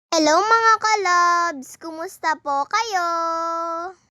Hello mga kalabs! Kumusta po kayo?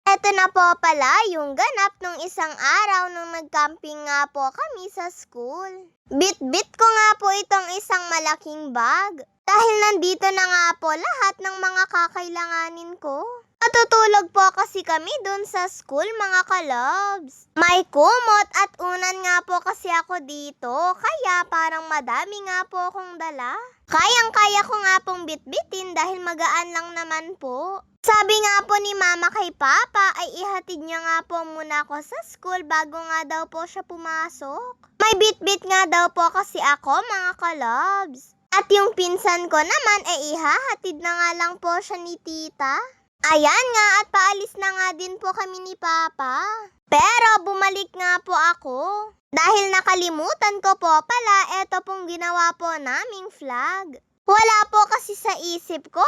Eto na po pala yung ganap nung isang araw nung nag-camping nga po kami sa school. Bit-bit ko nga po itong isang malaking bag dahil nandito na nga po lahat ng mga kakailanganin ko. Matutulog po kasi kami dun sa school mga kalabs. May kumot at unan nga po kasi ako dito kaya parang madami nga po akong dala. Kayang-kaya ko nga pong bitbitin dahil magaan lang naman po. Sabi nga po ni Mama kay Papa ay ihatid niya nga po muna ako sa school bago nga daw po siya pumasok. May bitbit nga daw po kasi ako mga kalabs. At yung pinsan ko naman ay ihahatid na nga lang po siya ni Tita. Ayan nga at paalis na nga din po kami ni Papa. Pero bumalik nga po ako. Dahil nakalimutan ko po pala, eto pong ginawa po naming flag. Wala po kasi sa isip ko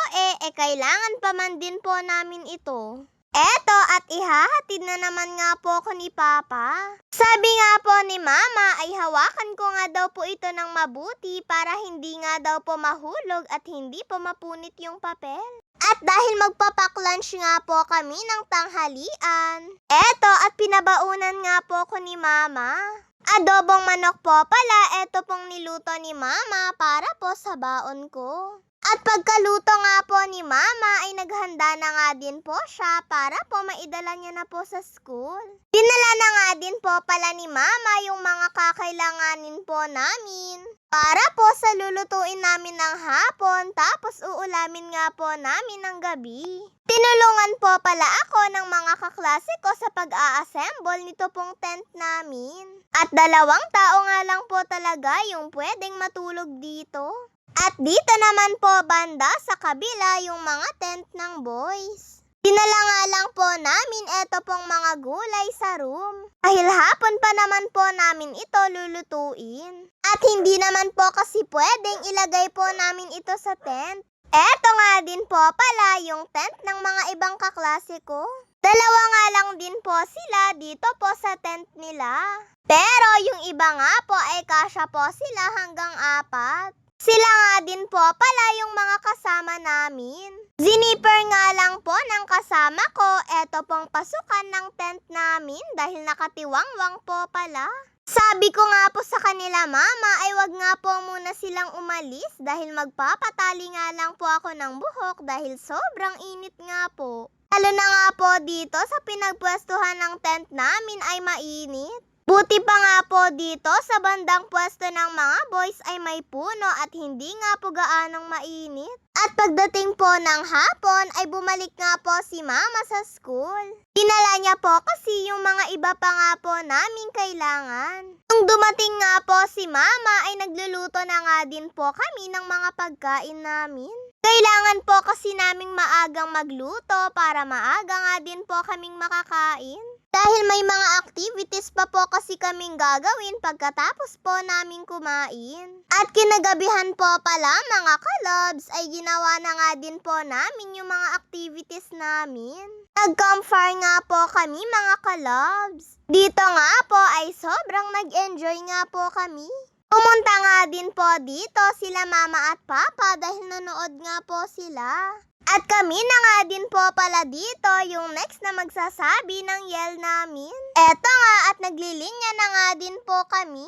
kailangan pa man din po namin ito. Eto at ihahatid na naman nga po ako ni Papa. Sabi nga po ni Mama ay hawakan ko nga daw po ito ng mabuti para hindi nga daw po mahulog at hindi po mapunit yung papel. At dahil magpapaklunch nga po kami ng tanghalian, eto at pinabaunan nga po ko ni Mama. Adobong manok po pala, eto pong niluto ni Mama para po sa baon ko. At pagkaluto nga po ni Mama ay naghanda na nga din po siya para po maidala niya na po sa school. Dinala na nga din po pala ni Mama yung mga kakailanganin po namin para po sa lulutuin namin ng hapon tapos uulamin nga po namin ng gabi. Tinulungan po pala ako ng mga kaklase ko sa pag-a-assemble nito pong tent namin. At 2 tao nga lang po talaga yung pwedeng matulog dito. At dito naman po banda sa kabila yung mga tent ng boys. Dinala nga lang po namin eto pong mga gulay sa room. Dahil hapon pa naman po namin ito lulutuin. At hindi naman po kasi pwedeng ilagay po namin ito sa tent. Eto nga din po pala yung tent ng mga ibang kaklase ko. 2 nga lang din po sila dito po sa tent nila. Pero yung iba nga po ay kasya po sila hanggang 4. Sila nga din po pala yung mga kasama namin. Ziniper nga lang po ng kasama ko eto pong pasukan ng tent namin dahil nakatiwangwang po pala. Sabi ko nga po sa kanila Mama ay wag nga po muna silang umalis dahil magpapatali nga lang po ako ng buhok dahil sobrang init nga po. Lalo na nga po dito sa pinagpwestuhan ng tent namin ay mainit. Buti pa nga po dito sa bandang pwesto ng mga boys ay may puno at hindi nga po gaanong mainit. At pagdating po ng hapon ay bumalik nga po si Mama sa school. Dinala niya po kasi yung mga iba pa nga po naming kailangan. Nung dumating nga po si Mama ay nagluluto na nga din po kami ng mga pagkain namin. Kailangan po kasi naming maagang magluto para maaga nga din po kaming makakain. Dahil may mga activities pa po kasi kaming gagawin pagkatapos po naming kumain. At kinagabihan po pala mga kalabs ay ginawa na nga din po namin yung mga activities namin. Nag-campfire nga po kami mga kalabs. Dito nga po ay sobrang nag-enjoy nga po kami. Pumunta nga din po dito sila Mama at Papa dahil nanood nga po sila. At kami na nga din po pala dito yung next na magsasabi ng yell namin. Eto nga at naglilinya na nga din po kami.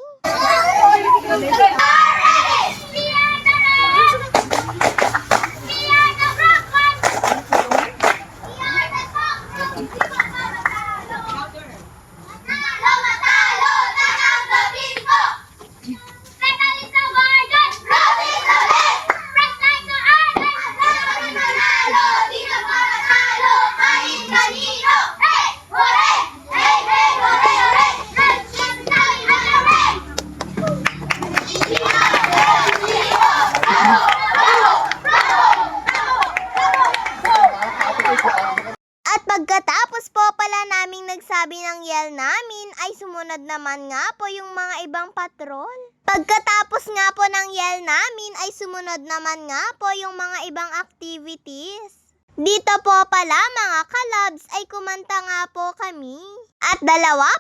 At pagkatapos po pala naming nagsabi ng yell namin ay sumunod naman nga po yung mga ibang patrol. Pagkatapos nga po ng yell namin ay sumunod naman nga po yung mga ibang activities. Dito po pala mga kalabs ay kumanta nga po kami. At 2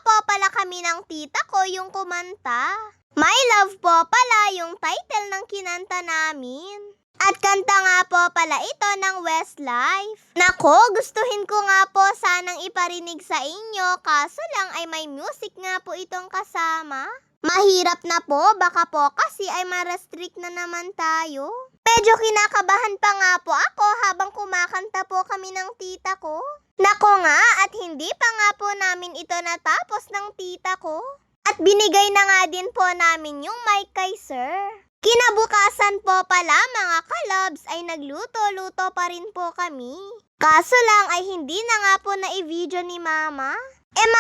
po pala kami ng tita ko yung kumanta. My Love po pala yung title ng kinanta namin. At kanta nga po pala ito ng Westlife. Nako, gustuhin ko nga po sanang iparinig sa inyo, kaso lang ay may music nga po itong kasama. Mahirap na po, baka po kasi ay ma-restrict na naman tayo. Medyo kinakabahan pa nga po ako habang kumakanta po kami ng tita ko. Nako nga, at hindi pa nga po namin ito natapos ng tita ko. At binigay na nga din po namin yung mic kay sir. Kinabukasan po pala mga kalabs ay nagluto-luto pa rin po kami. Kaso lang ay hindi na nga po na-i-video ni mama.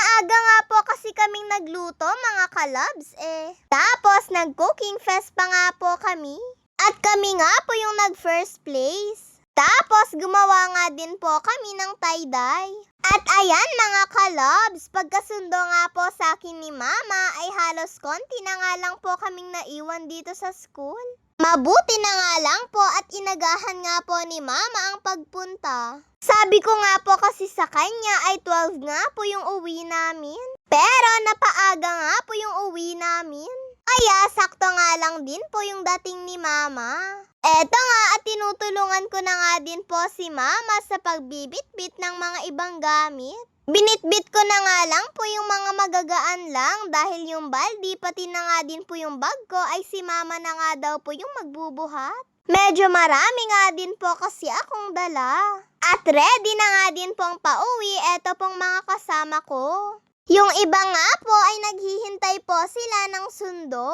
Maaga nga po kasi kaming nagluto mga kalabs Tapos nag-cooking fest pa nga po kami. At kami nga po yung nag-first place. Tapos gumawa nga din po kami ng tie-dye. At ayan mga kalabs, pagkasundo nga po sa akin ni mama ay halos konti na nga lang po kaming naiwan dito sa school. Mabuti na nga lang po at inagahan nga po ni mama ang pagpunta. Sabi ko nga po kasi sa kanya ay 12 nga po yung uwi namin. Pero napaaga nga po yung uwi namin. Kaya sakto nga lang din po yung dating ni mama. Eto nga at tinutulungan ko na nga din po si mama sa pagbibit-bit ng mga ibang gamit. Binitbit ko na nga lang po yung mga magagaan lang dahil yung baldi pati na nga din po yung bag ko ay si mama na nga daw po yung magbubuhat. Medyo marami nga din po kasi akong dala. At ready na nga din pong pauwi eto pong mga kasama ko. Yung iba nga po ay naghihintay po sila ng sundo.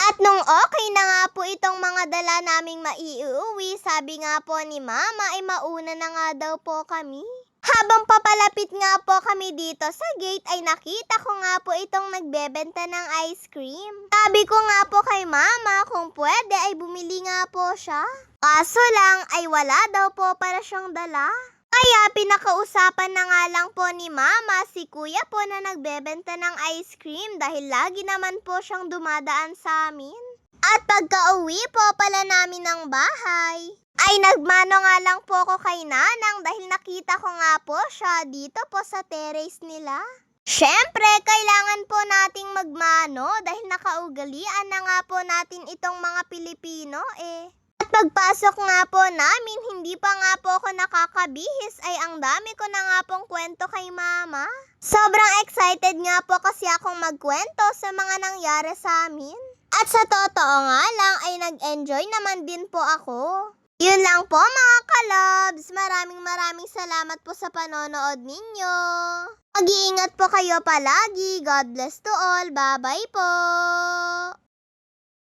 At nung okay na nga po itong mga dala naming maiuwi, sabi nga po ni mama ay mauna na nga daw po kami. Habang papalapit nga po kami dito sa gate ay nakita ko nga po itong nagbebenta ng ice cream. Sabi ko nga po kay mama kung pwede ay bumili nga po siya. Kaso lang ay wala daw po para siyang dala. Kaya pinakausapan na nga lang po ni mama si kuya po na nagbebenta ng ice cream dahil lagi naman po siyang dumadaan sa amin. At pagka-uwi po pala namin ng bahay, ay nagmano nga lang po ko kay nanang dahil nakita ko nga po siya dito po sa terrace nila. Syempre, kailangan po nating magmano dahil nakaugalian na nga po natin itong mga Pilipino At pagpasok nga po namin, hindi pa nga po ako nakakabihis ay ang dami ko na nga pong kwento kay mama. Sobrang excited nga po kasi akong magkwento sa mga nangyari sa amin. At sa totoo nga lang ay nag-enjoy naman din po ako. Yun lang po mga kalabs. Maraming salamat po sa panonood ninyo. Mag-iingat po kayo palagi. God bless to all. Bye-bye po.